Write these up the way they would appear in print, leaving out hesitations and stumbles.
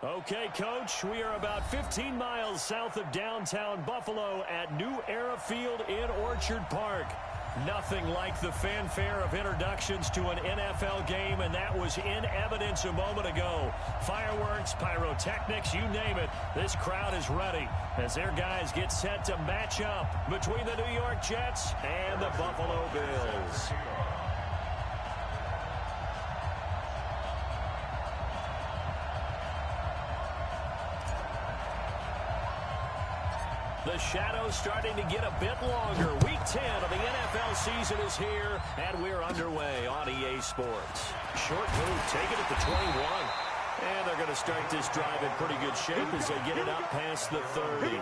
Okay, Coach, we are about 15 miles south of downtown Buffalo at New Era Field in Orchard Park. Nothing like the fanfare of introductions to an NFL game, and that was in evidence a moment ago. Fireworks, pyrotechnics, you name it, this crowd is ready as their guys get set to match up between the New York Jets and the Buffalo Bills. The shadow's starting to get a bit longer. Week 10 of the NFL season is here, and we're underway on EA Sports. Short move, take it at the 21. And they're going to start this drive in pretty good shape as they get it up past the 30.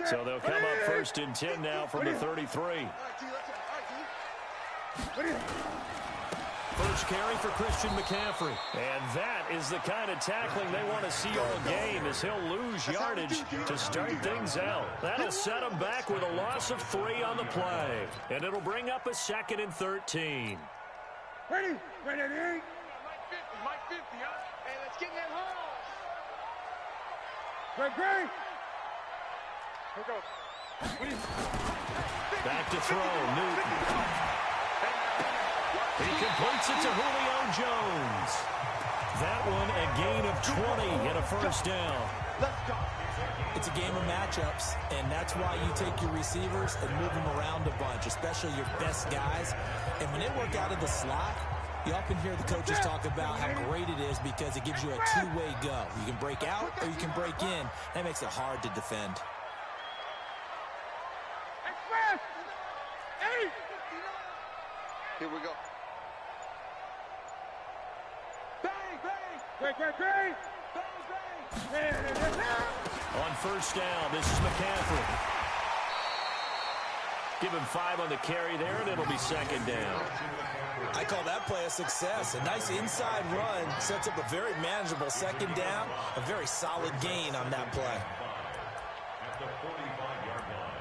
So they'll come up first and 10 now from the 33. First carry for Christian McCaffrey. And that is the kind of tackling they want to see all game as he'll lose yardage to start things out. That'll set him back with a loss of 3 on the play. And it'll bring up a 2nd and 13. Ready? Ready? Mike 50, huh? Hey, let's get in that hole. Great. Here we go. Back to throw, Newton. He completes it to Julio Jones. That one a gain of 20 and a first down. It's a game of matchups, and that's why you take your receivers and move them around a bunch, especially your best guys. And when they work out of the slot, you often hear the coaches talk about how great it is because it gives you a two-way go. You can break out or you can break in. That makes it hard to defend. Here we go. Bang, bang. Great. On first down, this is McCaffrey. Give him 5 on the carry there, and it'll be 2nd down. I call that play a success. A nice inside run sets up a very manageable 2nd down. A very solid gain on that play. At the 45-yard line.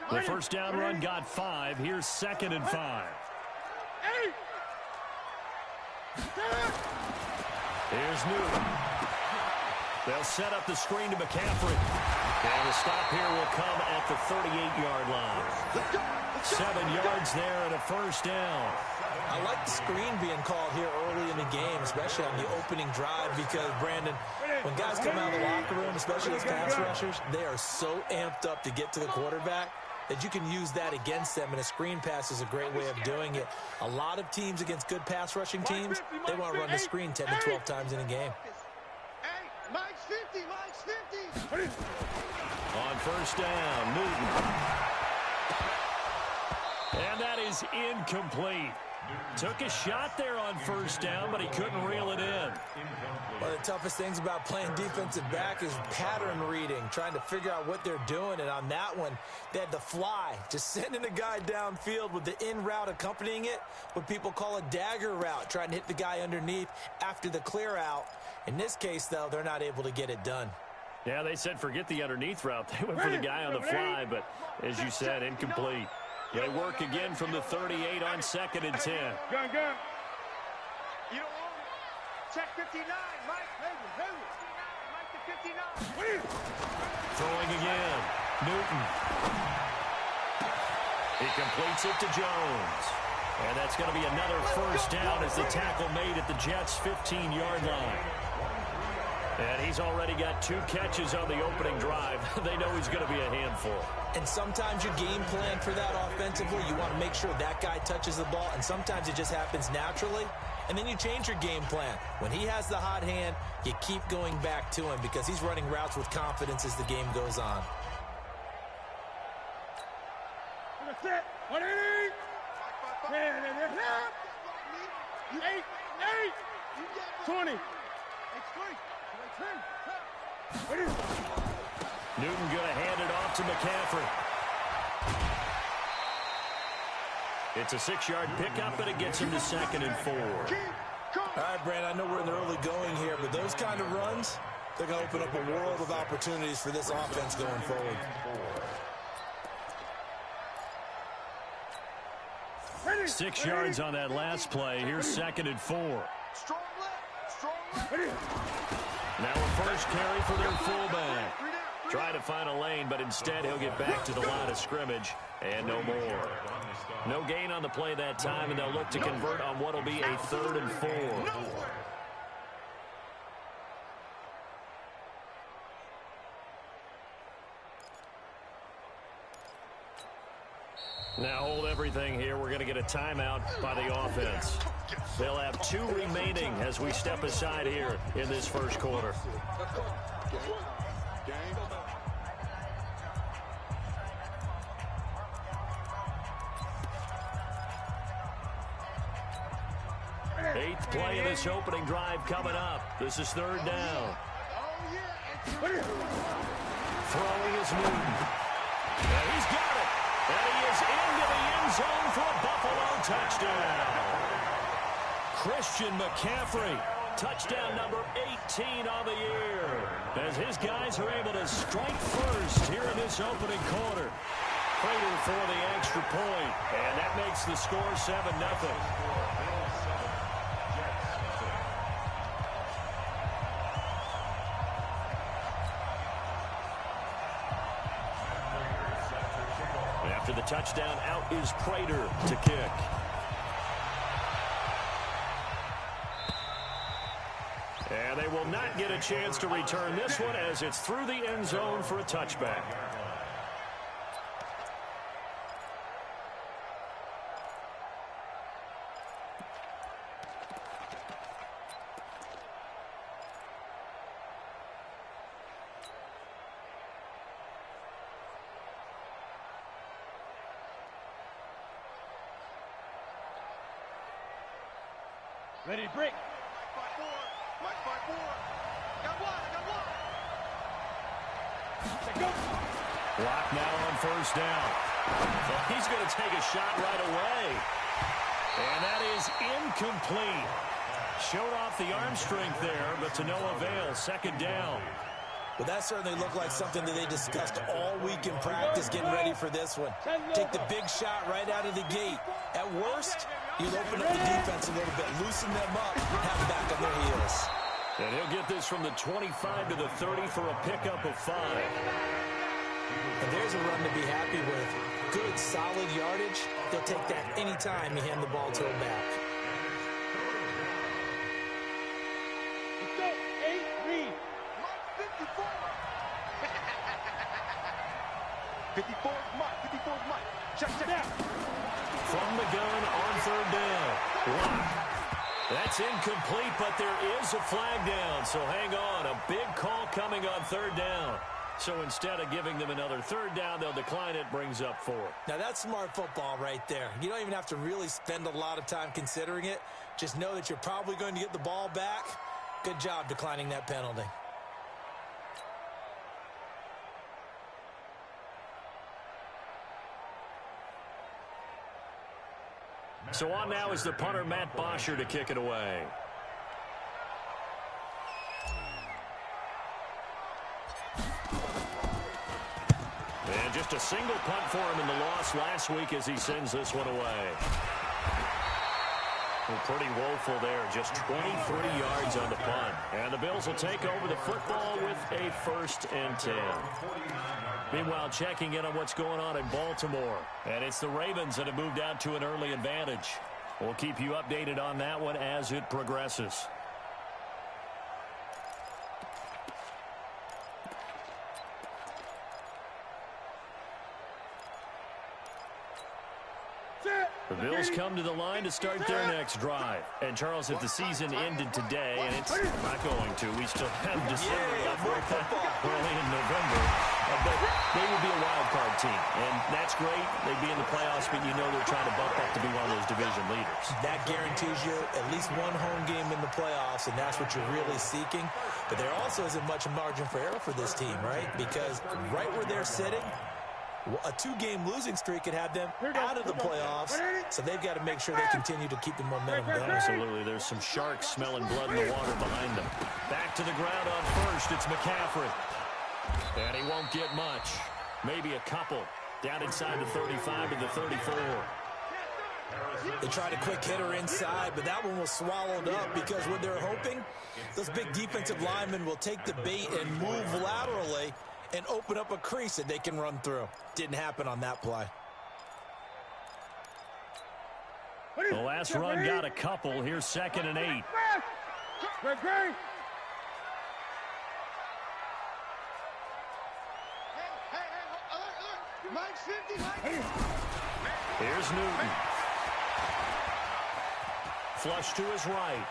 The first down run got 5. Here's 2nd and 5. Here's Newton. They'll set up the screen to McCaffrey. And the stop here will come at the 38-yard line. 7 yards there and a first down. I like the screen being called here early in the game, especially on the opening drive, because, Brandon, when guys come out of the locker room, especially as pass rushers, they are so amped up to get to the quarterback that you can use that against them, and a screen pass is a great way of doing it. A lot of teams against good pass rushing teams, they want to run the screen 10 to 12 times in a game. Hey, Mike's 50. On first down, Newton. And that is incomplete. Took a shot there on first down, but he couldn't reel it in. One of the toughest things about playing defensive back is pattern reading, trying to figure out what they're doing. And on that one, they had the fly, just sending a guy downfield with the in route accompanying it, what people call a dagger route, trying to hit the guy underneath after the clear out. In this case, though, they're not able to get it done. Yeah, they said forget the underneath route. They went for the guy on the fly, but as you said, incomplete. They work again from the 38 on 2nd and 10. Gun. You don't want it. Check 59, Mike. Hey. 59, Mike to 59. Throwing again. Newton. He completes it to Jones. And that's going to be another first down as the tackle made at the Jets' 15-yard line. And he's already got 2 catches on the opening drive. They know he's going to be a handful. And sometimes your game plan for that offensively, you want to make sure that guy touches the ball, and sometimes it just happens naturally. And then you change your game plan. When he has the hot hand, you keep going back to him because he's running routes with confidence as the game goes on. That's it. 20. Newton going to hand it off to McCaffrey. It's a 6-yard pickup, and it gets him to 2nd and 4. All right, Brandon, I know we're in the early going here, but those kind of runs, they're going to open up a world of opportunities for this offense going forward. Ready. 6 yards on that last play. Here's 2nd and 4. Strong left. Strong left. Now a first carry for their fullback. Trying to find a lane, but instead he'll get back to the line of scrimmage and no more. No gain on the play that time, and they'll look to convert on what will be a 3rd and 4. Now hold everything here. We're going to get a timeout by the offense. They'll have 2 remaining as we step aside here in this first quarter. Eighth play of this opening drive coming up. This is 3rd down. Throwing is Newton. And he's got it. And he is into the end zone for a Buffalo touchdown. Christian McCaffrey, touchdown number 18 on the year, as his guys are able to strike first here in this opening quarter. Prater for the extra point, and that makes the score 7-0. After the touchdown, out is Prater to kick. And they will not get a chance to return this one as it's through the end zone for a touchback. Ready, break. Mike 5-4. Got one. Block now on 1st down. Well, he's going to take a shot right away. And that is incomplete. Showed off the arm strength there, but to no avail. 2nd down. Well, that certainly looked like something that they discussed all week in practice, getting ready for this one. Take the big shot right out of the gate. At worst, you'll open up the defense a little bit, loosen them up, have them back on their heels. And he'll get this from the 25 to the 30 for a pickup of 5. And there's a run to be happy with. Good, solid yardage. They'll take that anytime you hand the ball to them back. Let's go. 8, read. 54 is Mike. Check down. From the gun on 3rd down. Block. That's incomplete, but there is a flag down. So hang on. A big call coming on 3rd down. So instead of giving them another 3rd down, they'll decline it, brings up 4. Now, that's smart football right there. You don't even have to really spend a lot of time considering it. Just know that you're probably going to get the ball back. Good job declining that penalty. So on now is the punter, Matt Bosher, to kick it away. And just a single punt for him in the loss last week as he sends this one away. Well, pretty woeful there, just 23 yards on the punt. And the Bills will take over the football with a 1st and 10. Meanwhile, checking in on what's going on in Baltimore. And it's the Ravens that have moved out to an early advantage. We'll keep you updated on that one as it progresses. The Bills come to the line to start their next drive. And, Charles, if the season ended today, and it's not going to, we still have December left early in November, but they would be a wild card team. And that's great. They'd be in the playoffs, but you know they're trying to bump up to be one of those division leaders. That guarantees you at least one home game in the playoffs, and that's what you're really seeking. But there also isn't much margin for error for this team, right? Because right where they're sitting, A 2-game losing streak could have them out of the playoffs, so they've got to make sure they continue to keep the momentum going. Absolutely. There's some sharks smelling blood in the water behind them. Back to the ground on first. It's McCaffrey. And he won't get much. Maybe a couple. Down inside the 35 to the 34. They tried a quick hitter inside, but that one was swallowed up because what they're hoping, those big defensive linemen will take the bait and move laterally and open up a crease that they can run through. Didn't happen on that play. The last run got a couple. Here's 2nd and 8. Here's Newton. Flush to his right.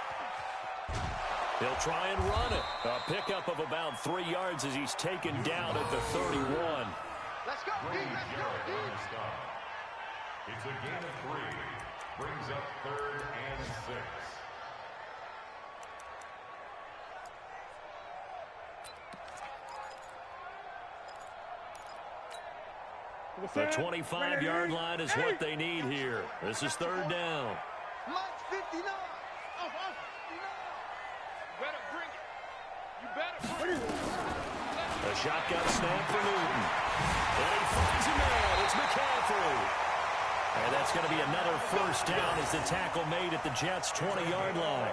He'll try and run it. A pickup of about 3 yards as he's taken down at the 31. Let's go, D. Let's go, D. It's a gain of 3. Brings up 3rd and 6. The 25-yard line is what they need here. This is 3rd down. Mike 59. Better bring it. You better bring it. A shotgun snap for Newton. And he finds a man. It's McCaffrey. And that's going to be another 1st down as the tackle made at the Jets' 20-yard line.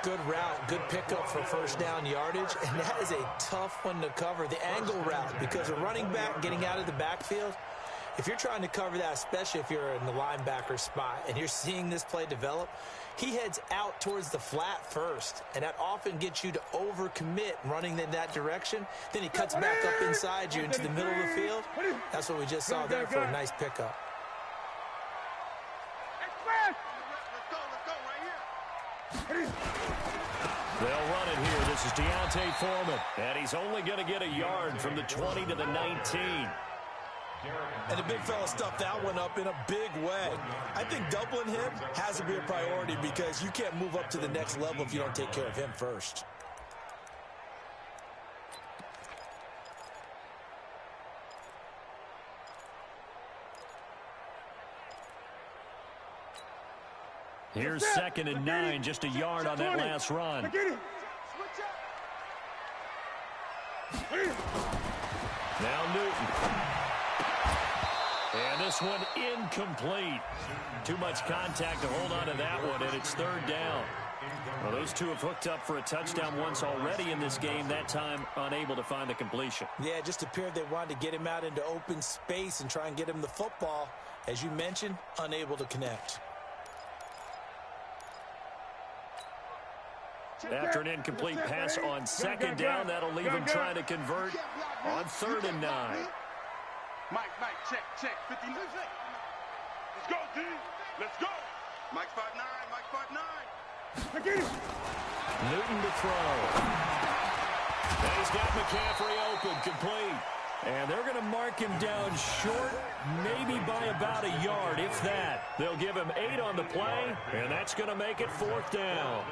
Good route, good pickup for 1st down yardage, and that is a tough one to cover, the angle route, because a running back getting out of the backfield, if you're trying to cover that, especially if you're in the linebacker spot and you're seeing this play develop, he heads out towards the flat first, and that often gets you to overcommit running in that direction. Then he cuts back up inside you into the middle of the field. That's what we just saw there for a nice pickup. They'll run it here. This is Deontay Foreman. And he's only going to get a yard from the 20 to the 19. And the big fella stuffed that one up in a big way. I think doubling him has to be a priority because you can't move up to the next level if you don't take care of him first. Here's 2nd and 9, just a yard on that last run. Now Newton. And this one incomplete. Too much contact to hold on to that one, and it's 3rd down. Well, those two have hooked up for a touchdown once already in this game, that time unable to find the completion. Yeah, it just appeared they wanted to get him out into open space and try and get him the football. As you mentioned, unable to connect. After an incomplete pass on 2nd down, that'll leave him trying to convert on 3rd and 9. Mike, check, 59. Let's go, D. Let's go. Mike 5'9", Mike 5'9". Newton to throw. And he's got McCaffrey open, complete. And they're going to mark him down short, maybe by about a yard, if that. They'll give him 8 on the play, and that's going to make it 4th down.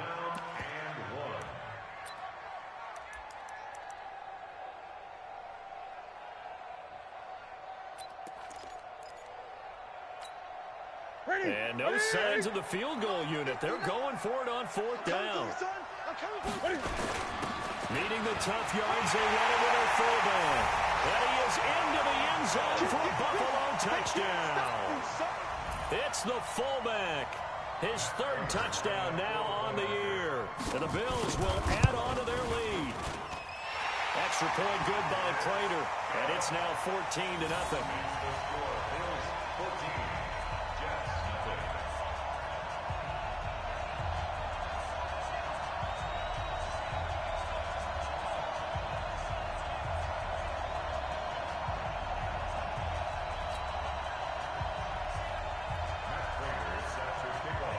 And no signs of the field goal unit. They're going for it on 4th down. Needing the tough yards, they run it with their fullback. And he is into the end zone for a Buffalo touchdown. It's the fullback. His 3rd touchdown now on the year. And the Bills will add on to their lead. Extra point good by Prater. And it's now 14-0.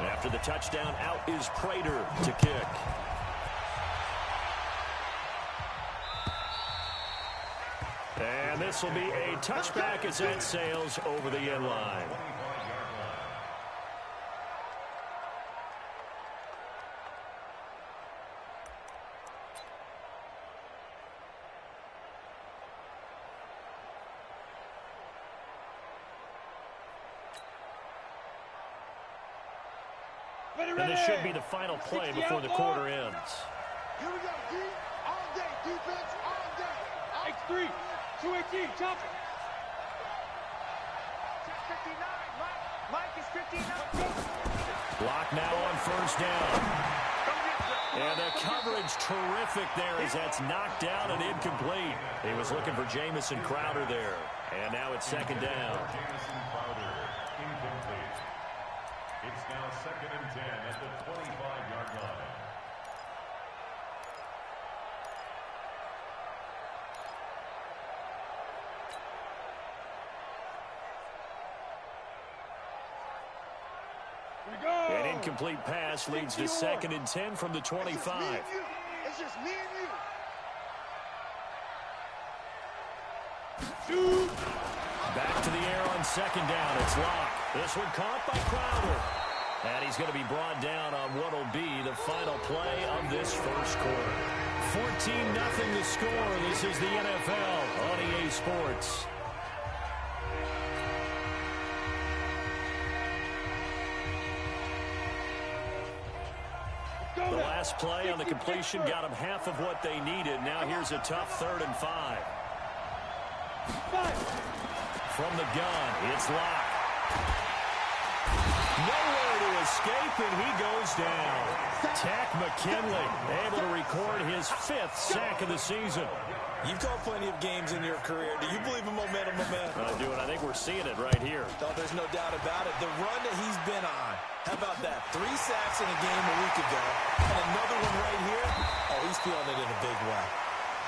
After the touchdown, out is Prater to kick. And this will be a touchback as that sails over the end line. And this should be the final play before the quarter ends. Here we go, D. All day. Defense all day. X3. 218. Chop it. Check 59. Mike is 59. Block now on first down. And the coverage terrific there as that's knocked down and incomplete. He was looking for Jamison Crowder there. And now it's second down. Jamison Crowder, incomplete. It's now 2nd and 10 at the 25-yard line. An incomplete pass leads to 2nd and 10 from the 25. It's just me and you. Back to the air on second down. It's Locke. This one caught by Crowder. And he's going to be brought down on what will be the final play of this first quarter. 14-0 the score. This is the NFL on EA Sports. The last play on the completion got them half of what they needed. Now here's a tough 3rd and 5. From the gun, it's Locke. Nowhere to escape, and he goes down. Tack McKinley able to record his 5th sack of the season. You've called plenty of games in your career. Do you believe in momentum, my man? I do, and I think we're seeing it right here. Oh, there's no doubt about it. The run that he's been on. How about that? 3 sacks in a game a week ago. And another one right here. Oh, he's feeling it in a big way.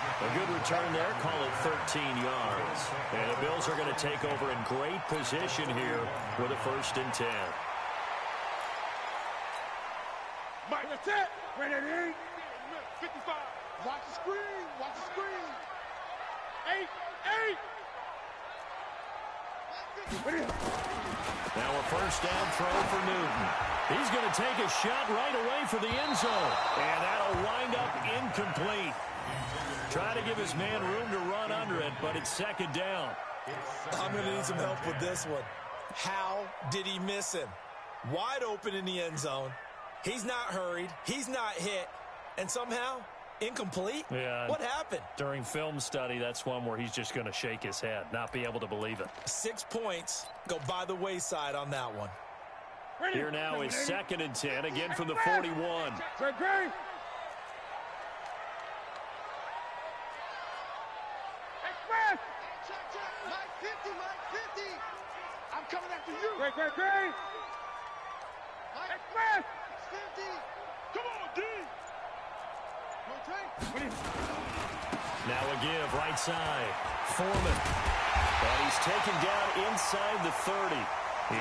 A good return there. Call it 13 yards. And the Bills are going to take over in great position here with a 1st and 10. Mike, that's it. Ready, 55. Watch the screen. Watch the screen. 8. Now a first down throw for Newton. He's going to take a shot right away for the end zone. And that'll wind up incomplete. Trying to give his man room to run under it, but it's 2nd down. I'm going to need some help with this one. How did he miss him? Wide open in the end zone. He's not hurried. He's not hit. And somehow, incomplete? Yeah. What happened? During film study, that's one where he's just going to shake his head, not be able to believe it. 6 points go by the wayside on that one. Here now is 2nd and 10, again from the 41. Great. Check. Mike 50. I'm coming after you. Great. Mike, Express. 50. Come on, D. Now a give, right side. Foreman. And he's taken down inside the 30.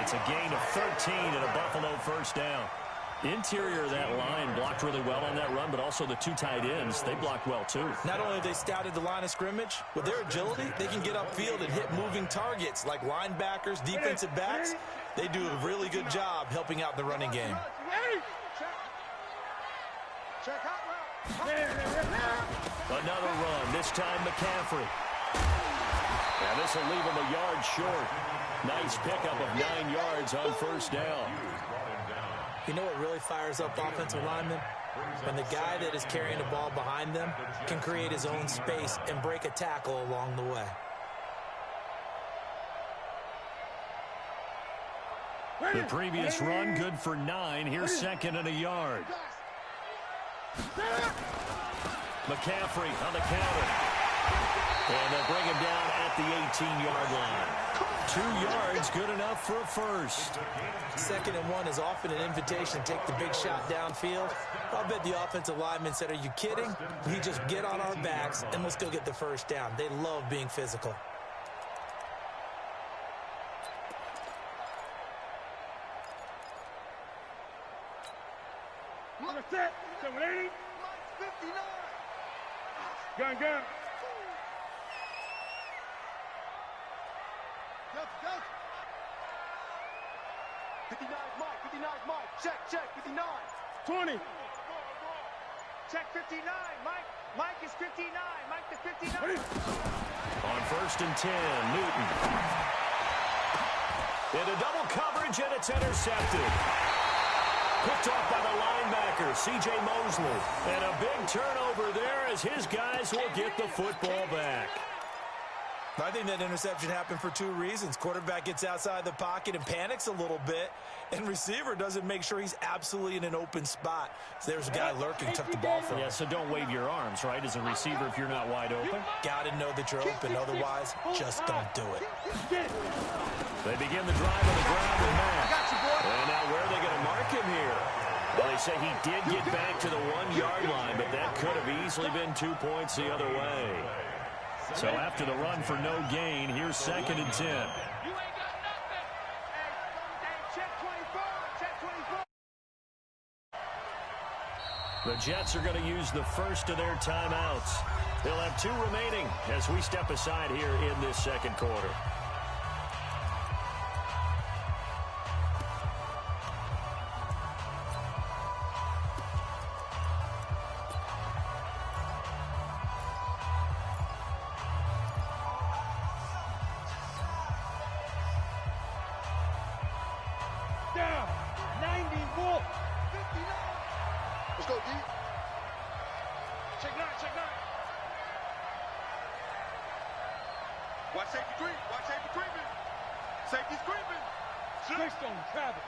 It's a gain of 13 and a Buffalo first down. Interior of that line blocked really well on that run, but also the 2 tight ends, they blocked well too. Not only have they scouted the line of scrimmage, with their agility, they can get upfield and hit moving targets like linebackers, defensive backs. They do a really good job helping out the running game. Check out route. Another run, this time McCaffrey. And this will leave him a yard short. Nice pickup of 9 yards on first down. You know what really fires up offensive linemen? When the guy that is carrying the ball behind them can create his own space and break a tackle along the way. The previous run, good for 9. Here's 2nd and a yard. McCaffrey on the counter. And they'll bring him down at the 18-yard line. 2 yards, good enough for a first. 2nd and 1 is often an invitation to take the big shot downfield. I'll bet the offensive linemen said, are you kidding? We just get on our backs and let's go get the first down. They love being physical. Set. 780. 59. Gun. Go. 59 Mike. Check. 59. 20. Check 59. Mike is 59. Mike to 59. On 1st and 10, Newton. Into double coverage, and it's intercepted. Picked off by the linebacker, C.J. Mosley. And a big turnover there as his guys will get the football back. I think that interception happened for two reasons. Quarterback gets outside the pocket and panics a little bit, and receiver doesn't make sure he's absolutely in an open spot. So there's a guy lurking, took the ball from him. Yeah, so don't wave your arms, right, as a receiver if you're not wide open. Got to know that you're open. Otherwise, just don't do it. They begin the drive on the ground with Matt. And now where are they going to mark him here? Well, they say he did get back to the 1-yard line, but that could have easily been 2 points the other way. So after the run for no gain, here's 2nd and 10. You ain't got nothing. Hey, check 24. Check 24. The Jets are going to use the first of their timeouts. They'll have 2 remaining as we step aside here in this second quarter. Down. 90 Wolf. 59. Let's go, D. Check 9, check 9. Watch safety creep. Watch safety creeping. Safety's creeping. Fixed on Travis.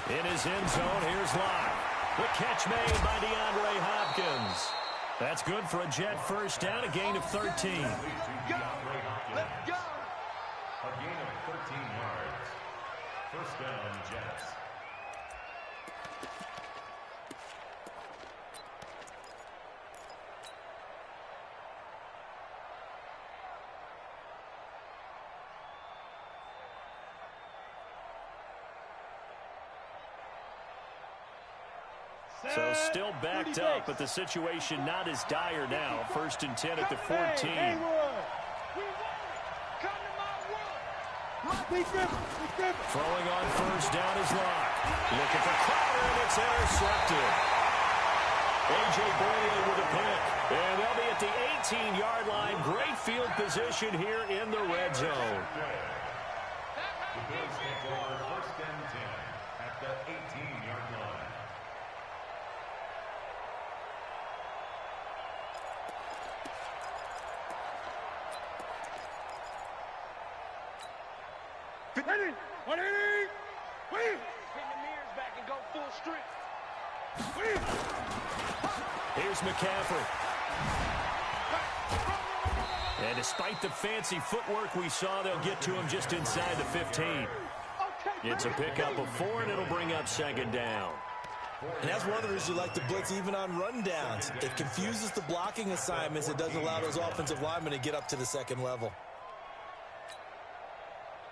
In his end zone, here's Locke. The catch made by DeAndre Hopkins. That's good for a Jet first down, a gain of 13. Go. Let's go. A gain of 13 yards. First down, Jets. So still backed up, but the situation not as dire now. 1st and 10 at the 14. We want it. Come to my world. Be different. Throwing on first down is Locke. Looking for Crowder, and it's intercepted. A.J. Boyle with a pick. And they'll be at the 18-yard line. Great field position here in the red zone. The Bills take over 1st and 10 at the 18-yard line. Ready. 180. Win. Pin the mirrors back and go full strength. Win. Here's McCaffrey. And despite the fancy footwork we saw, they'll get to him just inside the 15. It's a pickup of 4, and it'll bring up 2nd down. And that's one of the reasons you like to blitz even on rundowns. It confuses the blocking assignments. It doesn't allow those offensive linemen to get up to the 2nd level.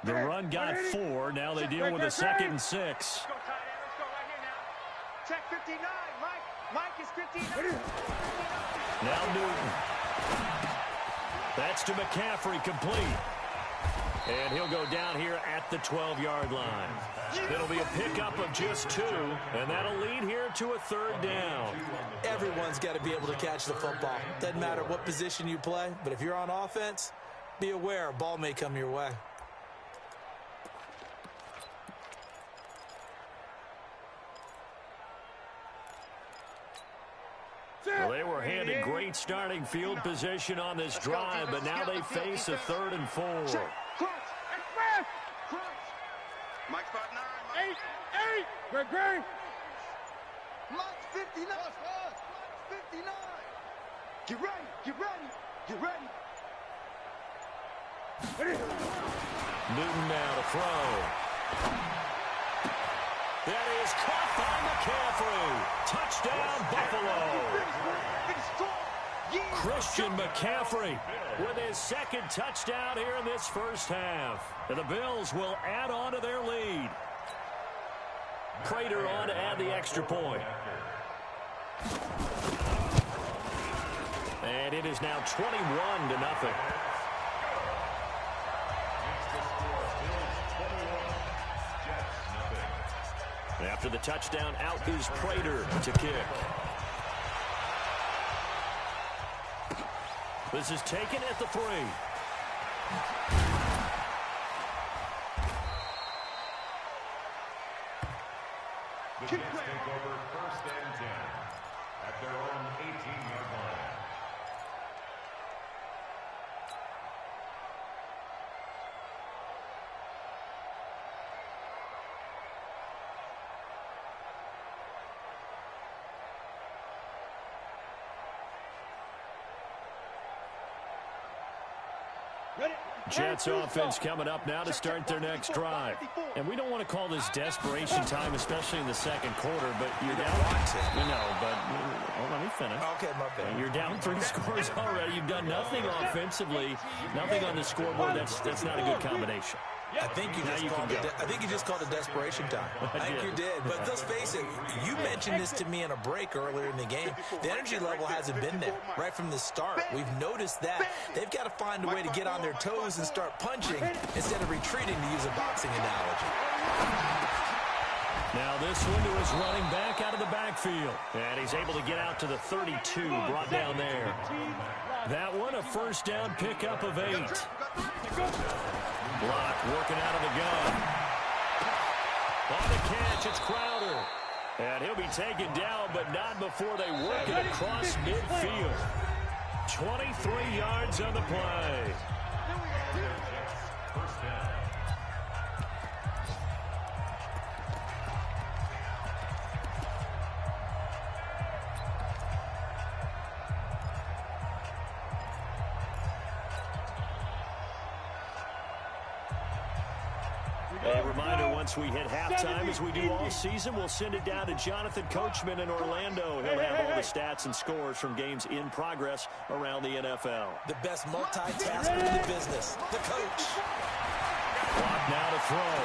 The run got 4. Now they deal with a 2nd and 6. Let's go, tight end. Let's go right here now. Check 59. Mike is 59. Now Newton. That's to McCaffrey, complete. And he'll go down here at the 12-yard line. It'll be a pickup of just 2, and that'll lead here to a 3rd down. Everyone's got to be able to catch the football. Doesn't matter what position you play, but if you're on offense, be aware a ball may come your way. Well, they were handed great starting field position on this drive, but now they face a 3rd and 4. Crunch. Mike's spot 9. Mike. 8. Great. Mike's 59. 59. Get ready. Get ready. Get ready. Newton now to throw. That is caught by McCaffrey. Touchdown, Buffalo. Christian McCaffrey with his 2nd touchdown here in this first half. And the Bills will add on to their lead. Prater on to add the extra point. And it is now 21-0. After the touchdown, out is Prater to kick. This is taken at the 3. Giants take over 1st and 10 at their own 18-yard line. Jets offense coming up now to start their next drive. And we don't want to call this desperation time, especially in the second quarter, but you're down. You know, but let me finish. Okay, my bad. You're down 3 scores already. You've done nothing offensively, nothing on the scoreboard. That's not a good combination. I think you just called it desperation time. I think you did. But let's face it, you mentioned this to me in a break earlier in the game. The energy level hasn't been there right from the start. We've noticed that. They've got to find a way to get on their toes and start punching instead of retreating, to use a boxing analogy. Now this one to his running back out of the backfield. And he's able to get out to the 32, brought down there. That one, a first down pickup of 8. Block working out of the gun. On the catch, it's Crowder. And he'll be taken down, but not before they work it across midfield. 23 yards on the play. First down. A reminder, once we hit halftime, as we do all season, we'll send it down to Jonathan Coachman in Orlando. He'll have all the stats and scores from games in progress around the NFL. The best multitasker in the business, the coach. Clock now to throw.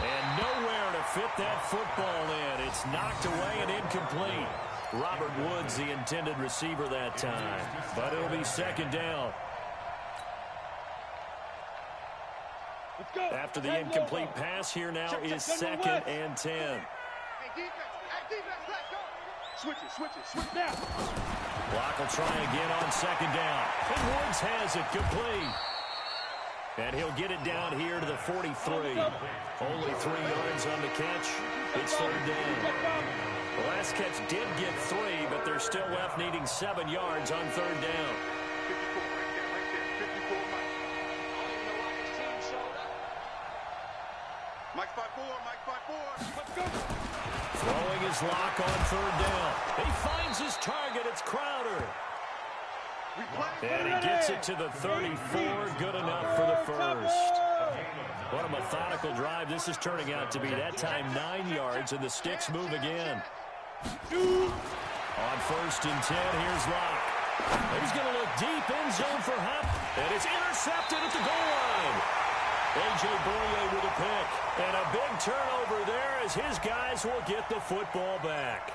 And nowhere to fit that football in. It's knocked away and incomplete. Robert Woods, the intended receiver that time. But it'll be second down. After the incomplete pass, here now is 2nd and 10. Hey, defense, let's go. Switch now. Block will try again on 2nd down. And Woods has it complete. And he'll get it down here to the 43. Only 3 yards on the catch. It's 3rd down. The last catch did get 3, but they're still left needing 7 yards on 3rd down. 54 right there, 54 Mike. Mike 5-4, let's go. Throwing his lock on 3rd down. He finds his target. It's Crowder. And he gets it to the 34. Good enough for the first. What a methodical drive this is turning out to be. That time 9 yards, and the sticks move again. On 1st and 10, here's Locke. He's going to look deep in zone for Hop. And it's intercepted at the goal line. A.J. Boye with a pick. And a big turnover there as his guys will get the football back.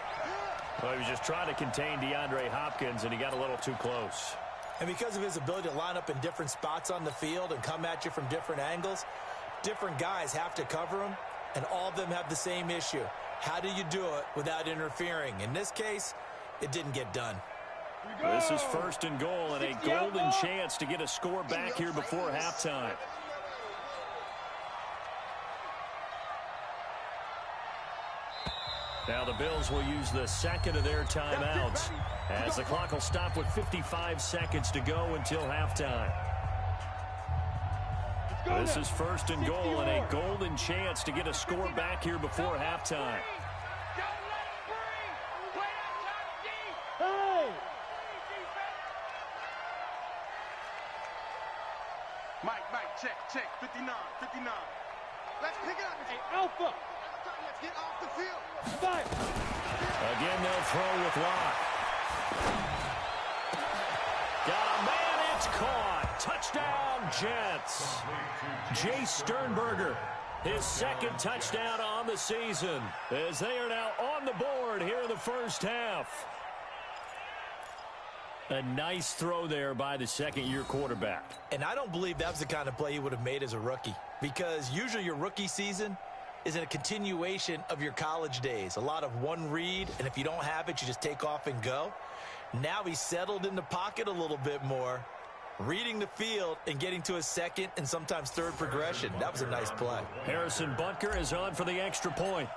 Well, he was just trying to contain DeAndre Hopkins, and he got a little too close. And because of his ability to line up in different spots on the field and come at you from different angles, different guys have to cover him, and all of them have the same issue. How do you do it without interfering? In this case, it didn't get done. This is 1st and goal, and a golden chance to get a score back here before halftime. Now the Bills will use the 2nd of their timeouts as the clock will stop with 55 seconds to go until halftime. This is 1st and goal, and a golden chance to get a score back here before halftime. Mike, check, 59. Let's pick it up. Hey, Alpha. Let's get off the field. Fire. Again, they'll throw with Locke. Got a man, it's caught. Touchdown, Jets. Jay Sternberger, his 2nd touchdown on the season, as they are now on the board here in the first half. A nice throw there by the 2nd-year quarterback. And I don't believe that was the kind of play he would have made as a rookie, because usually your rookie season is a continuation of your college days. A lot of one read, and if you don't have it, you just take off and go. Now he's settled in the pocket a little bit more, reading the field and getting to his 2nd and sometimes 3rd progression. That was a nice play. Harrison Butker is on for the extra point.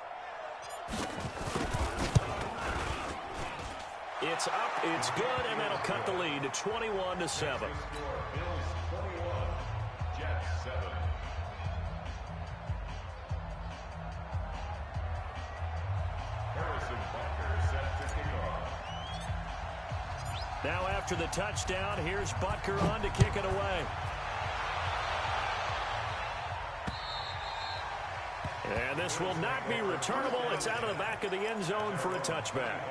It's up, it's good, and that'll cut the lead to 21-7. Bills 21, Jets 7. Harrison Butker set to kick off. Now after the touchdown, here's Butker on to kick it away. And this will not be returnable. It's out of the back of the end zone for a touchback.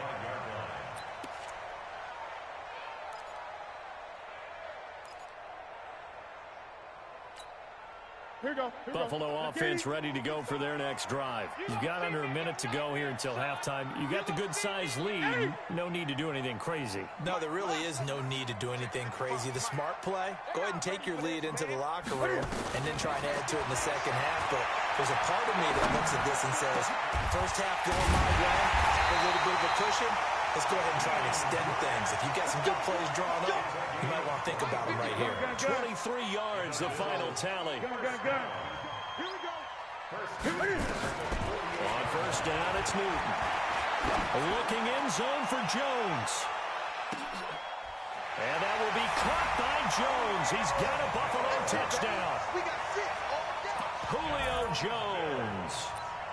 Here we go. Buffalo offense ready to go for their next drive. You've got under a minute to go here until halftime. You got the good-sized lead. No need to do anything crazy. No, there really is no need to do anything crazy. The smart play, go ahead and take your lead into the locker room and then try and add to it in the second half. But there's a part of me that looks at this and says, first half going my way, have a little bit of a cushion. Let's go ahead and try and extend things. If you've got some good plays drawn up, you might want to think about them right here. 23 yards, the final tally. Here we go. On first down, it's Newton. Looking in zone for Jones. And that will be caught by Jones. He's got a Buffalo touchdown. We got 6 all down. Julio Jones.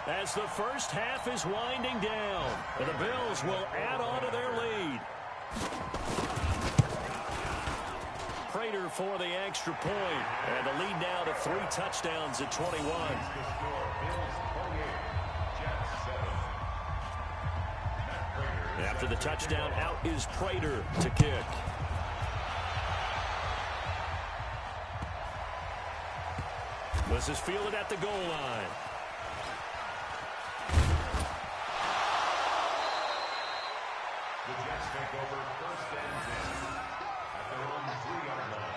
As the first half is winding down, and the Bills will add on to their lead. Prater for the extra point, and the lead now to 3 touchdowns at 21. After the touchdown, out is Prater to kick. This is fielded at the goal line. The Jets take over first and 10 at their own 3-yard line.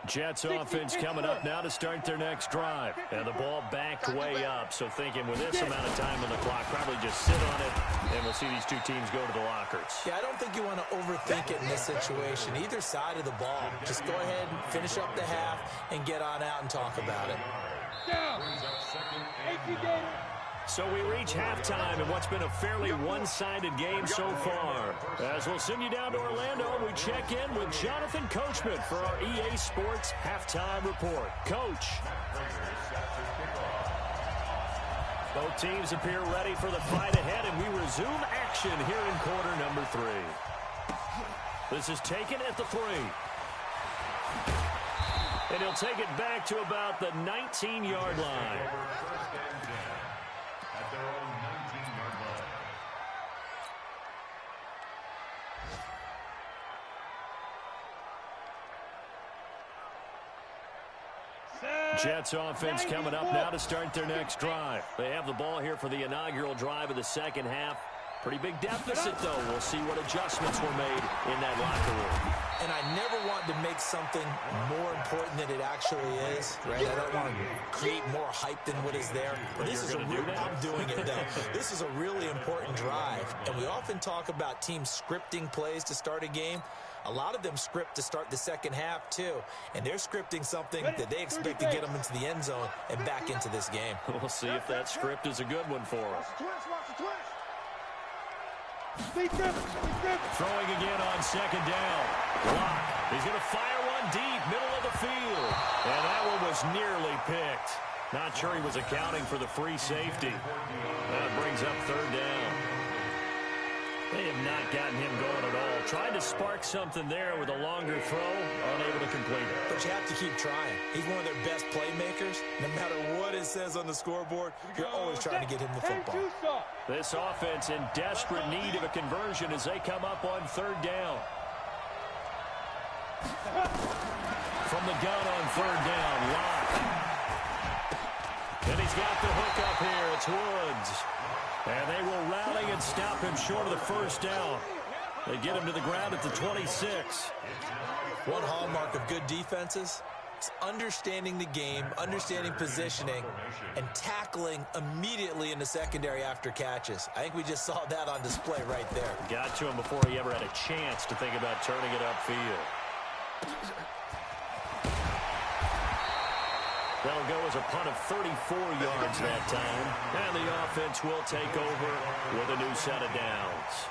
Jets offense coming up now to start their next drive. And the ball backed way up. So thinking with this amount of time on the clock, probably just sit on it, and we'll see these two teams go to the lockers. Yeah, I don't think you want to overthink it in this situation. Either side of the ball. Just go ahead and finish up the half and get on out and talk about it. So we reach halftime in what's been a fairly one-sided game so far. As we'll send you down to Orlando, we check in with Jonathan Coachman for our EA Sports Halftime Report. Coach. Both teams appear ready for the fight ahead, and we resume action here in quarter number 3. This is taken at the 3. And he'll take it back to about the 19-yard line. At their own 19-yard line. Jets offense coming up now to start their next drive. They have the ball here for the inaugural drive of the second half. Pretty big deficit, though. We'll see what adjustments were made in that locker room. And I never want to make something more important than it actually is, right? I don't want to create more hype than what is there. But this is I'm doing it, though. This is a really important drive. And we often talk about teams scripting plays to start a game. A lot of them script to start the second half, too. And they're scripting something that they expect to get them into the end zone and back into this game. We'll see if that script is a good one for them. Throwing again on second down. Block. He's going to fire one deep, middle of the field. And that one was nearly picked. Not sure he was accounting for the free safety. That brings up third down. They have not gotten him going at all. Tried to spark something there with a longer throw, unable to complete it. But you have to keep trying. He's one of their best playmakers. No matter what it says on the scoreboard, you're always trying to get him the football. This offense in desperate need of a conversion as they come up on third down. From the gun on third down, Locke. And he's got the hook up here. It's Woods. And they will rally and stop him short of the first down. They get him to the ground at the 26. One hallmark of good defenses It's understanding the game, understanding positioning, and tackling immediately in the secondary after catches. I think we just saw that on display right there. Got to him before he ever had a chance to think about turning it upfield. That'll go as a punt of 34 yards that time. And the offense will take over with a new set of downs.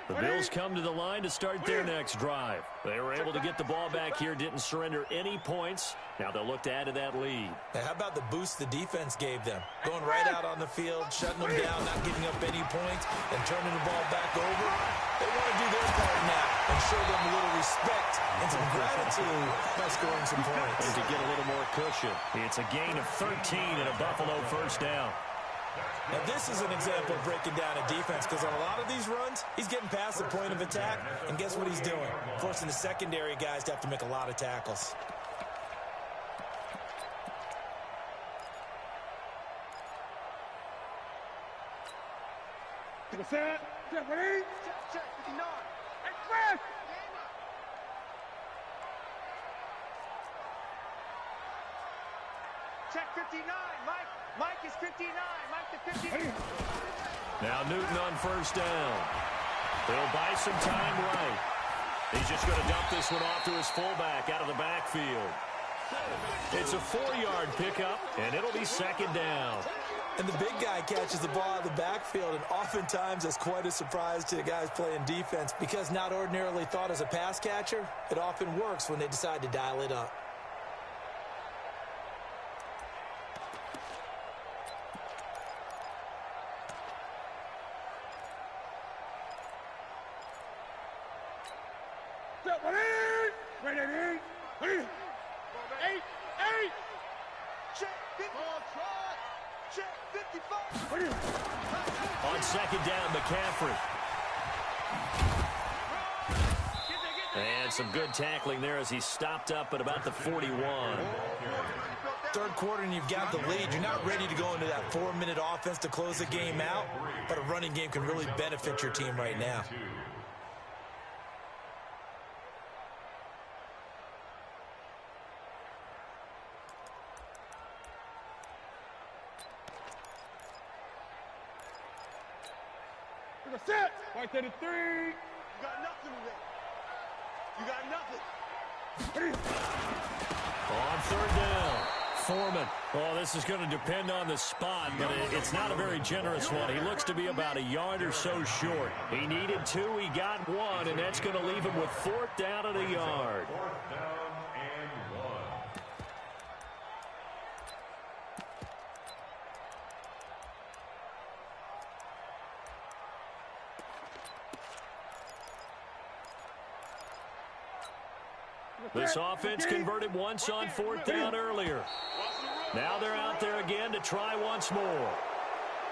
The Bills come to the line to start their next drive. They were able to get the ball back here, didn't surrender any points. Now they'll look to add to that lead. Now, how about the boost the defense gave them? Going right out on the field, shutting them down, not giving up any points, and turning the ball back over. They want to do their part now and show them a little respect and some gratitude by scoring some points. And to get a little more cushion, it's a gain of 13 and a Buffalo first down. Now, this is an example of breaking down a defense because on a lot of these runs, he's getting past the point of attack, and guess what he's doing? Forcing the secondary guys to have to make a lot of tackles. Set. Check, ready? Check, 59. Express. Check 59. Mike is 59. Mike to 59. Now Newton on first down. They'll buy some time right. He's just going to dump this one off to his fullback out of the backfield. It's a 4-yard pickup, and it'll be second down. And the big guy catches the ball out of the backfield, and oftentimes that's quite a surprise to the guys playing defense because not ordinarily thought as a pass catcher, it often works when they decide to dial it up. Ready? Eight. Check 55. Check 55. On second down, McCaffrey. And some good tackling there as he stopped up at about the 41. Third quarter and you've got the lead. You're not ready to go into that 4-minute offense to close the game out, but a running game can really benefit your team right now. Set. Right there to 3. You got nothing today. You got nothing. On third down, Foreman. Oh, this is going to depend on the spot, but it's not a very generous one. He looks to be about a yard or so short. He needed 2, he got 1, and that's going to leave him with 4th down and a yard. 4th down and 1. This offense converted once on 4th down earlier. Now they're out there again to try once more.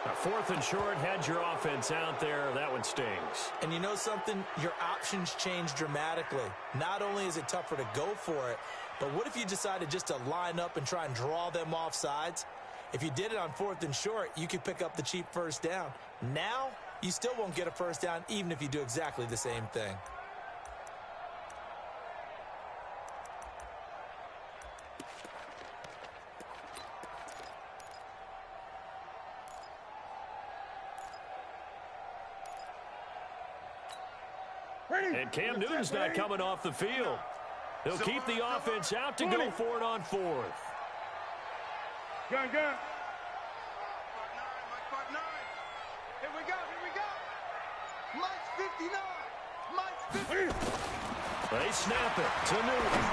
Now 4th and short, had your offense out there. That one stings. And you know something? Your options change dramatically. Not only is it tougher to go for it, but what if you decided just to line up and try and draw them off sides? If you did it on 4th and short, you could pick up the cheap first down. Now, you still won't get a first down even if you do exactly the same thing. And Cam Newton's not coming off the field. He'll keep the offense out to go for it on 4th. Gun. Mike 59. Here we go. Mike's 59. Mike's 50. They snap it to Newton.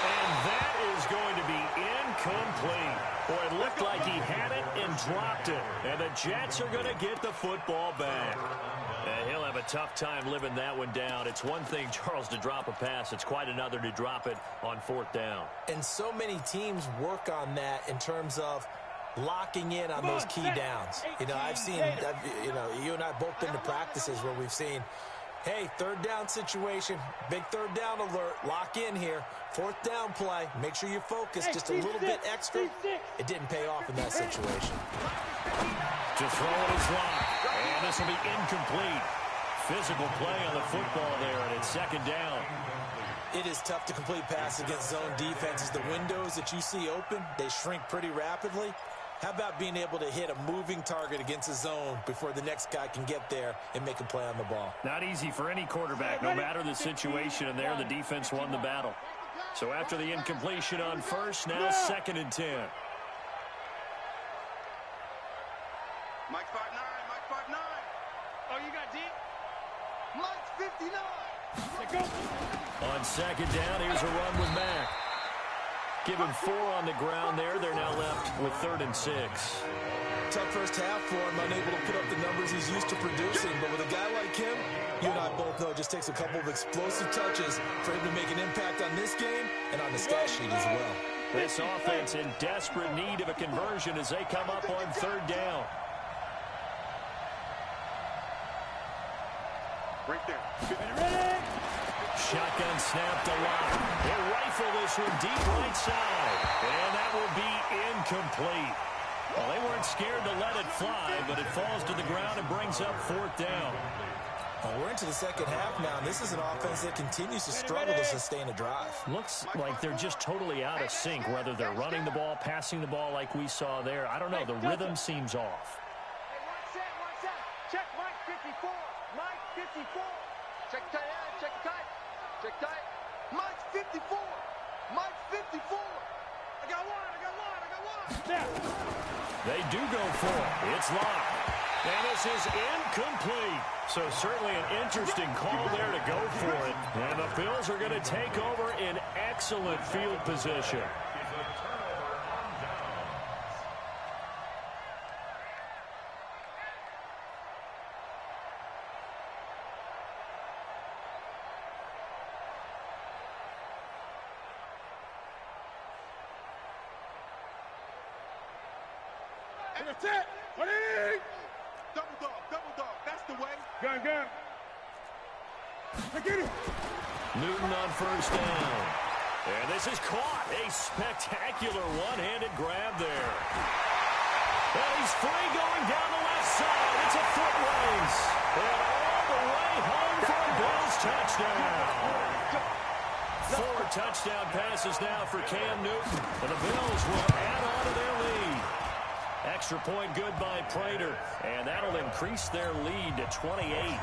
And that is going to be incomplete. Boy, it looked like he had it and dropped it. And the Jets are going to get the football back. He'll have a tough time living that one down. It's one thing, Charles, to drop a pass. It's quite another to drop it on 4th down. And so many teams work on that in terms of locking in on those key downs. You know, I've seen, you and I both been to practices where we've seen Hey, third down situation. Big third down alert. Lock in here. Fourth down play. Make sure you focus just a little bit extra. It didn't pay off in that situation. To throw it is locked. And this will be incomplete. Physical play on the football there, and it's second down. It is tough to complete passes against zone defenses. The windows that you see open, they shrink pretty rapidly. How about being able to hit a moving target against a zone before the next guy can get there and make a play on the ball? Not easy for any quarterback, no matter the situation, and there the defense won the battle. So after the incompletion on first, now second and 10. Mike 5'9", Mike 5'9". Oh, you got deep? Mike 59. On second down, here's a run with Mack. Give him 4 on the ground there. They're now left with 3rd and 6. Tough first half for him, unable to put up the numbers he's used to producing. But with a guy like him, you and I both know it just takes a couple of explosive touches for him to make an impact on this game and on the stat sheet as well. This offense in desperate need of a conversion as they come up on 3rd down. Right there. Shotgun snap to Lott. He'll rifle this one deep right side. And that will be incomplete. Well, they weren't scared to let it fly, but it falls to the ground and brings up 4th down. Well, we're into the second half now, and this is an offense that continues to struggle to sustain a drive. Looks like they're just totally out of sync, whether they're running the ball, passing the ball like we saw there. I don't know. The rhythm seems off. Hey, watch that. Check Mike 54. Mike 54. Check tight end, check tight. Check tight. Mike 54. Mike 54. I got one. Now. They do go for it. It's locked. And this is incomplete. So certainly an interesting call there to go for it. And the Bills are going to take over in excellent field position. And that's it. What is it? Double dog. That's the way. Gun. Get it. Newton on first down. And this is caught. A spectacular one-handed grab there. And he's free going down the left side. It's a foot race. And all the way home for a Bills touchdown. 4 touchdown passes now for Cam Newton. And the Bills will add on to their lead. Extra point good by Prater. And that'll increase their lead to 28.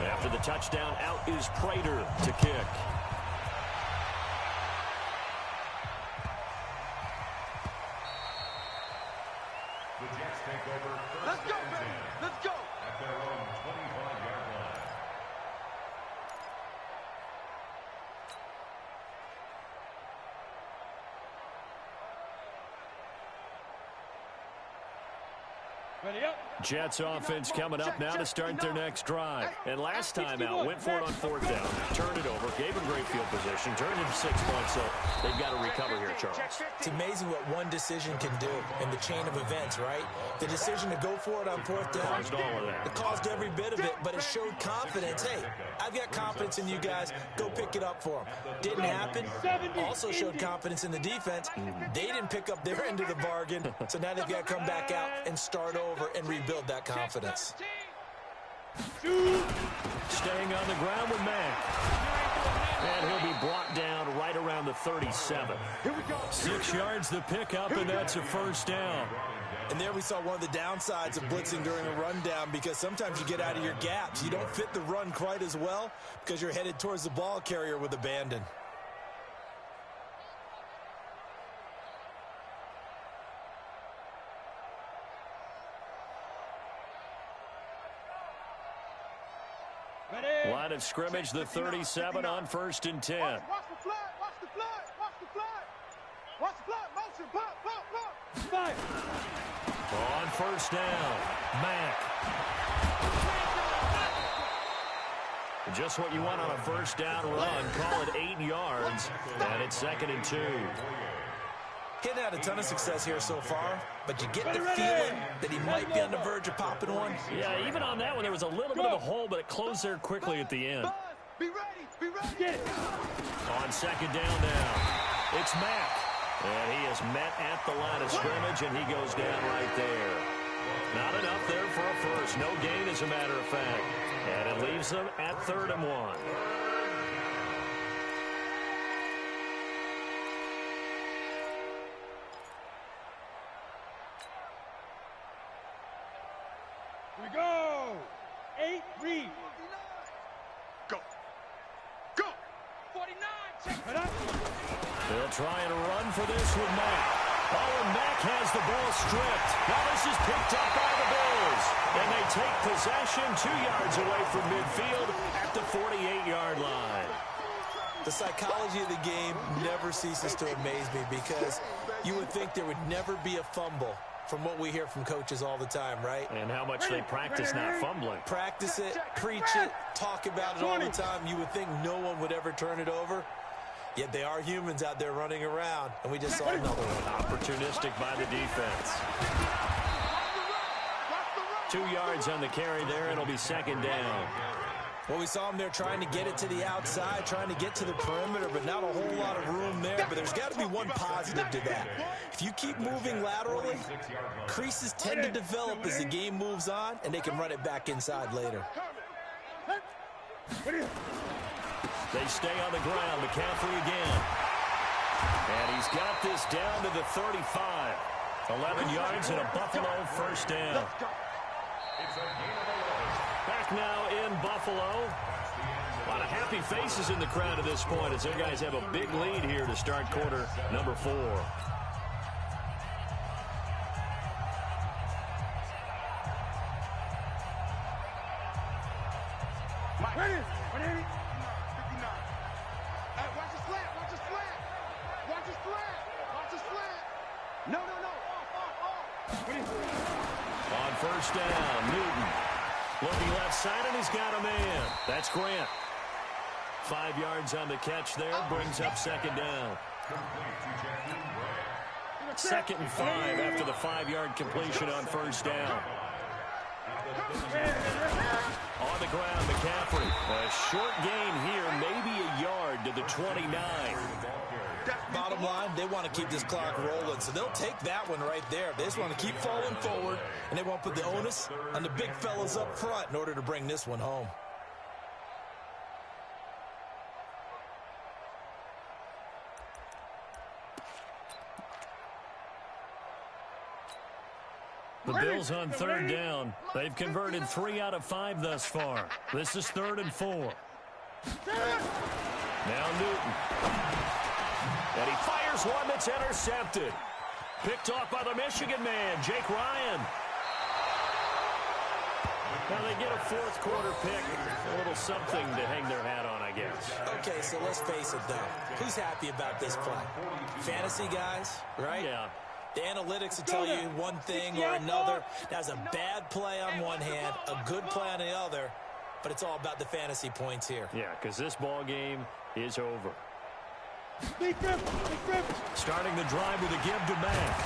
After the touchdown, out is Prater to kick. The Jets take over first. Let's go, baby. Let's go. At their own 25-yard line. Ready up. Jets offense coming up now to start their next drive. And last time out, went for it on 4th down, turned it over, gave them great field position, turned it to 6 points, so they've got to recover here, Charles. It's amazing what one decision can do in the chain of events, right? The decision to go for it on 4th down. Caused all of that. It caused every bit of it, but it showed confidence. Hey, I've got confidence in you guys. Go pick it up for them. Didn't happen. Also showed confidence in the defense. They didn't pick up their end of the bargain, so now they've got to come back out and start over and rebuild that confidence. Staying on the ground with Mack. And he'll be brought down right around the 37. 6 yards the pickup, and that's a first down. And there we saw one of the downsides of blitzing during a rundown, because sometimes you get out of your gaps. You don't fit the run quite as well because you're headed towards the ball carrier with abandon. Line of scrimmage, the 37 on 1st and 10. Watch the flood. Watch the flood. Watch the flood. Watch the flood. Motion. Pop. Fire. On 1st down, Mack. Just what you want on a 1st down run. Call it 8 yards, and it's 2nd and 2. He hadn't had a ton of success here so far, but you get the feeling that he might be on the verge of popping one. Yeah, even on that one, there was a little bit of a hole, but it closed there quickly at the end. Be ready, be ready. On second down now, it's Mack. And he is met at the line of scrimmage, and he goes down right there. Not enough there for a first. No gain, as a matter of fact. And it leaves them at 3rd and 1. We go. 8, read. Go. Go. 49, check it out. They'll try and run for this with Mack. Oh, and Mack has the ball stripped. Now this is picked up by the Bills. And they take possession 2 yards away from midfield at the 48-yard line. The psychology of the game never ceases to amaze me because you would think there would never be a fumble from what we hear from coaches all the time, right? And how much they practice not fumbling. Practice it, preach it, talk about it all the time. You would think no one would ever turn it over. Yet they are humans out there running around, and we just saw another one. Opportunistic by the defense. 2 yards on the carry there, and it'll be second down. Well, we saw him there trying to get it to the outside, trying to get to the perimeter, but not a whole lot of room there. But there's got to be one positive to that. If you keep moving laterally, creases tend to develop as the game moves on, and they can run it back inside later. They stay on the ground. McCaffrey again. And he's got this down to the 35. 11 yards and a Buffalo first down. Back now in Buffalo. A lot of happy faces in the crowd at this point as their guys have a big lead here to start quarter number 4. Ready. Watch the slant, watch the slant. Watch the slant, watch the slant. No. On first down, Newton. Looking left side, and he's got a man. That's Grant. 5 yards on the catch there, brings up second down. 2nd and 5 after the 5-yard completion on first down. On the ground, McCaffrey. A short gain here, maybe a yard to the 29. Bottom line, they want to keep this clock rolling, so they'll take that one right there. They just want to keep falling forward, and they won't put the onus on the big fellas up front in order to bring this one home. The Bills on third down. They've converted 3 out of 5 thus far. This is 3rd and 4. Now Newton. And he fires one that's intercepted. Picked off by the Michigan man, Jake Ryan. Now they get a 4th quarter pick. A little something to hang their hat on, I guess. Okay, so let's face it, though. Who's happy about this play? Fantasy guys, right? Yeah. The analytics will tell you one thing or another. That's a bad play on one hand, a good play on the other, but it's all about the fantasy points here. Yeah, because this ball game is over. Starting the drive with a give to Mack.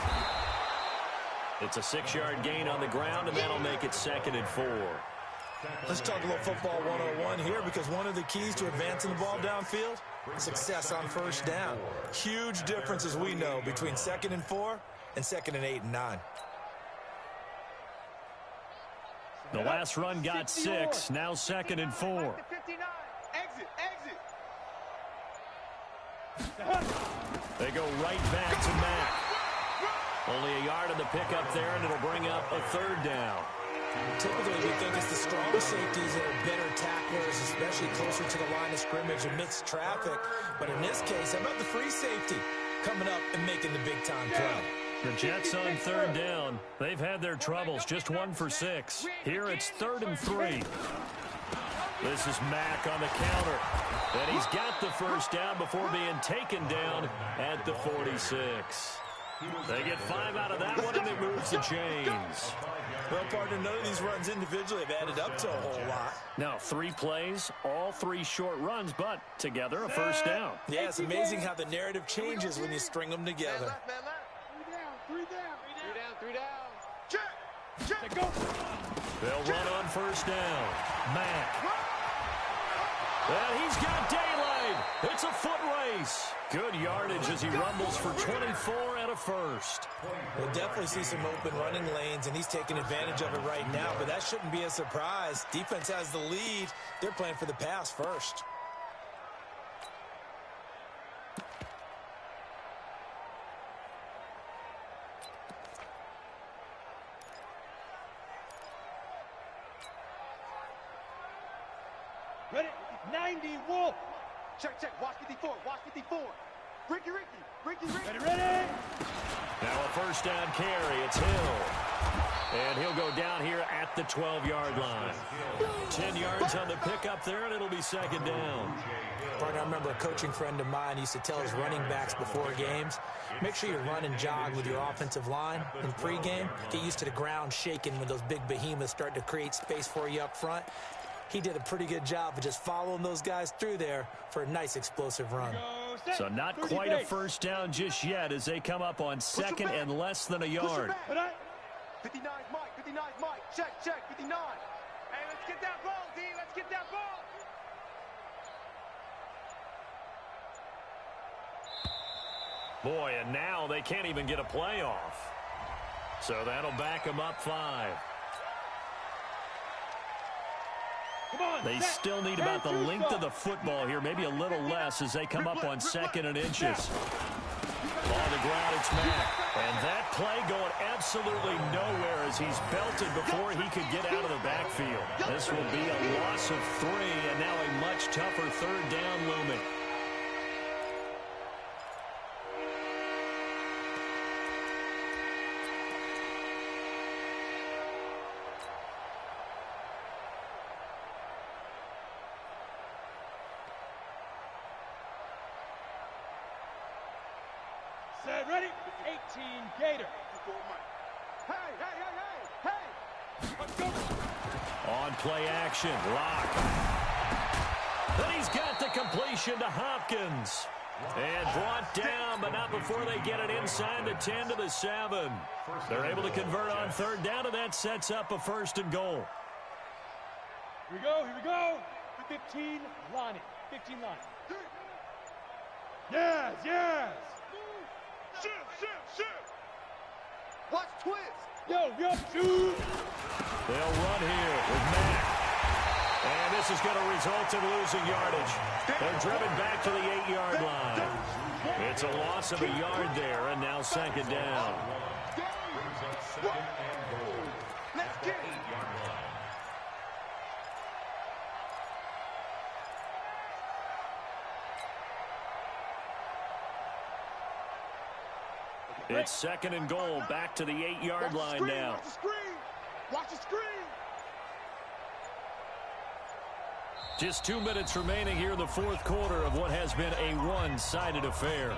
It's a 6-yard gain on the ground, and that'll make it 2nd and 4. Let's talk about football 101 here, because one of the keys to advancing the ball downfield, success on first down. Huge difference, as we know, between 2nd and 4 and 2nd and 8 and 9. The last run got 6, now 2nd and 4. Exit. They go right back to Mack. Only a yard on the pickup there, and it'll bring up a 3rd down. Typically, we think it's the stronger safeties that are better tacklers, especially closer to the line of scrimmage amidst traffic. But in this case, how about the free safety coming up and making the big-time play? The Jets on 3rd down. They've had their troubles, just 1 for 6. Here it's 3rd and 3. This is Mack on the counter. And he's got the first down before being taken down at the 46. They get 5 out of that one, and it moves the chains. Well, partner, none of these runs individually have added up to a whole lot. Now, 3 plays, all 3 short runs, but together a first down. Yeah, it's amazing how the narrative changes when you string them together. Man left. Three down. Three down. Check. Go. They'll run on first down. Mack. And he's got daylight. It's a foot race. Good yardage as he rumbles for 24 and a first. We'll definitely see some open running lanes, and he's taking advantage of it right now, but that shouldn't be a surprise. Defense has the lead. They're playing for the pass first. Ready? 90, Wolf. Check. Watch 54. Watch 54. Ricky. Ready. Now a first down carry. It's Hill. And he'll go down here at the 12-yard line. 10 yards on the pickup there, and it'll be second down. Partner, I remember a coaching friend of mine used to tell his running backs before games, make sure you run and jog with your offensive line in pregame. Get used to the ground shaking when those big behemoths start to create space for you up front. He did a pretty good job of just following those guys through there for a nice explosive run. So not quite a first down just yet as they come up on second and less than a yard. 59 Mike. Check. 59. Hey, let's get that ball, D. Let's get that ball. Boy, and now they can't even get a play off. So that'll back them up 5. They still need about the length of the football here, maybe a little less as they come up on second and inches. On the ground, it's Mack. And that play going absolutely nowhere as he's belted before he could get out of the backfield. This will be a loss of 3 and now a much tougher third down looming. Set, ready? 18, Gator. Hey. Let's go. On play action, Lock. Then he's got the completion to Hopkins. And brought down, but not before they get it inside the 10 to the 7. They're able to convert on third down, and that sets up a first and goal. Here we go. 15 line. 15 line. Yes. Shoot. Watch twist. Yo, shoot. They'll run here with Mack. And this is going to result in losing yardage. They're driven back to the 8-yard line. It's a loss of a yard there, and now second down. Let's get it. It's second and goal, back to the 8-yard line now. Watch the screen. Just 2 minutes remaining here in the fourth quarter of what has been a one-sided affair.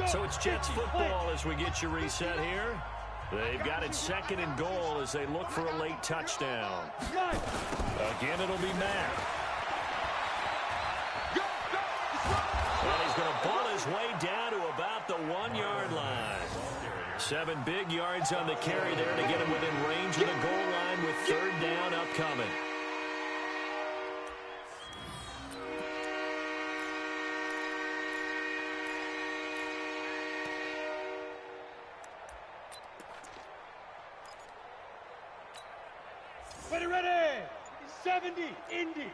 So it's Jets football as we get you reset here. They've got it second and goal as they look for a late touchdown. Again, it'll be Mack. And he's going to ball his way down to about the 1-yard line. 7 big yards on the carry there to get him within range of the goal line with third down upcoming. Ready. 70, Indy.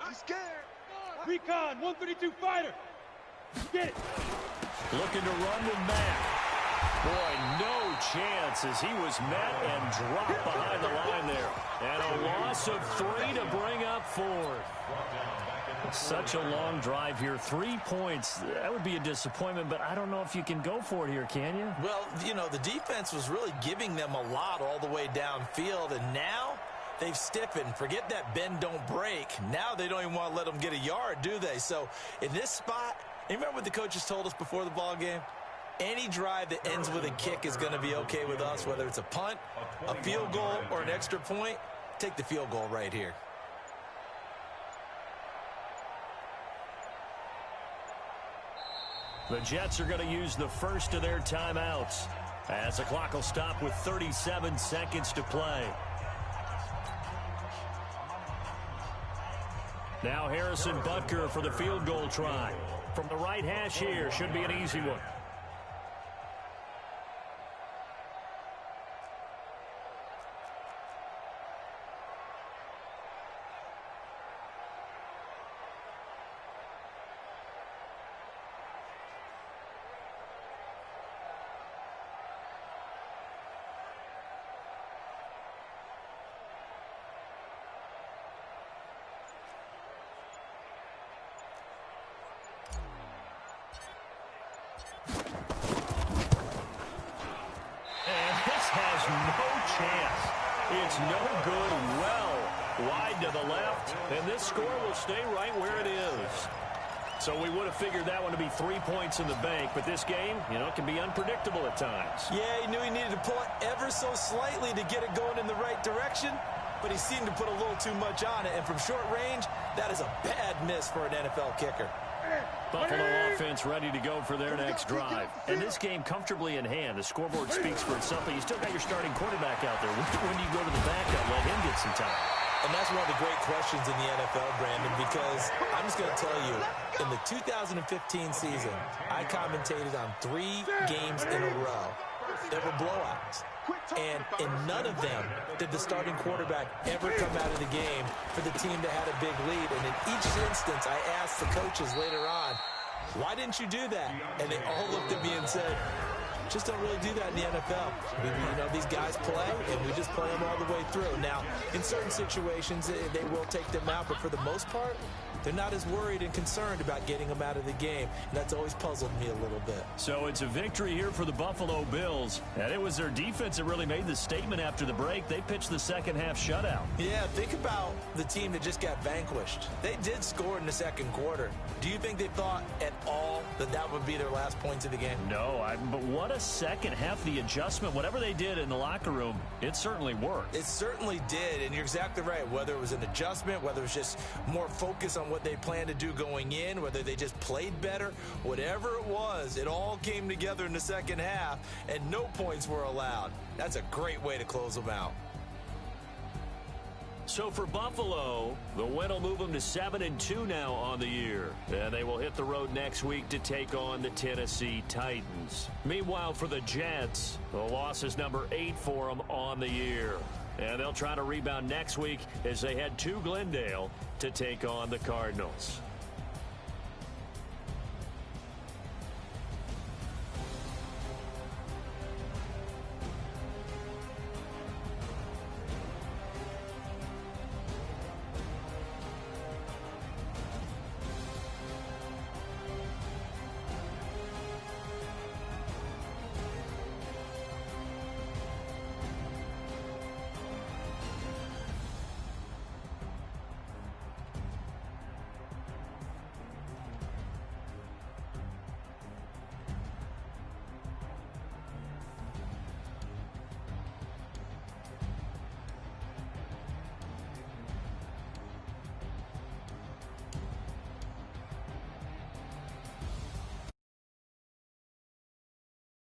I'm scared. Recon, 132 fighter. Get it. Looking to run with Mack. Boy, no chance as he was met and dropped behind the line there. And a loss of 3 to bring up 4. Such a long drive here. 3 points. That would be a disappointment, but I don't know if you can go for it here, can you? Well, the defense was really giving them a lot all the way downfield, and now they've stiffened. Forget that bend, don't break. Now they don't even want to let them get a yard, do they? So in this spot, you remember what the coaches told us before the ball game? Any drive that ends with a kick is going to be okay with us, whether it's a punt, a field goal, or an extra point. Take the field goal right here. The Jets are going to use the first of their timeouts as the clock will stop with 37 seconds to play. Now Harrison Butker for the field goal try. From the right hash here, should be an easy one. It's no good, well wide to the left, and this score will stay right where it is. So we would have figured that one to be 3 points in the bank, but this game, it can be unpredictable at times. Yeah, he knew he needed to pull it ever so slightly to get it going in the right direction, but he seemed to put a little too much on it, and from short range, that is a bad miss for an NFL kicker. Buffalo offense ready to go for their next drive. And this game comfortably in hand. The scoreboard speaks for itself, but you still got your starting quarterback out there. When do you go to the backup, let him get some time? And that's one of the great questions in the NFL, Brandon, because I'm just going to tell you, in the 2015 season, I commentated on 3 games in a row. There were blowouts. And in none of them did the starting quarterback ever come out of the game for the team that had a big lead. And in each instance, I asked the coaches later on, why didn't you do that? And they all looked at me and said, just don't really do that in the NFL. These guys play, and we just play them all the way through. Now, in certain situations, they will take them out, but for the most part, they're not as worried and concerned about getting them out of the game. And that's always puzzled me a little bit. So it's a victory here for the Buffalo Bills. And it was their defense that really made the statement after the break. They pitched the second half shutout. Yeah, think about the team that just got vanquished. They did score in the second quarter. Do you think they thought at all that that would be their last points of the game? No, but what a second half. The adjustment, whatever they did in the locker room, it certainly worked. It certainly did, and you're exactly right. Whether it was an adjustment, whether it was just more focus on what they planned to do going in, whether they just played better, whatever it was, it all came together in the second half, and no points were allowed. That's a great way to close them out. So for Buffalo, the win will move them to 7-2 now on the year. And they will hit the road next week to take on the Tennessee Titans. Meanwhile, for the Jets, the loss is number 8 for them on the year. And they'll try to rebound next week as they head to Glendale to take on the Cardinals.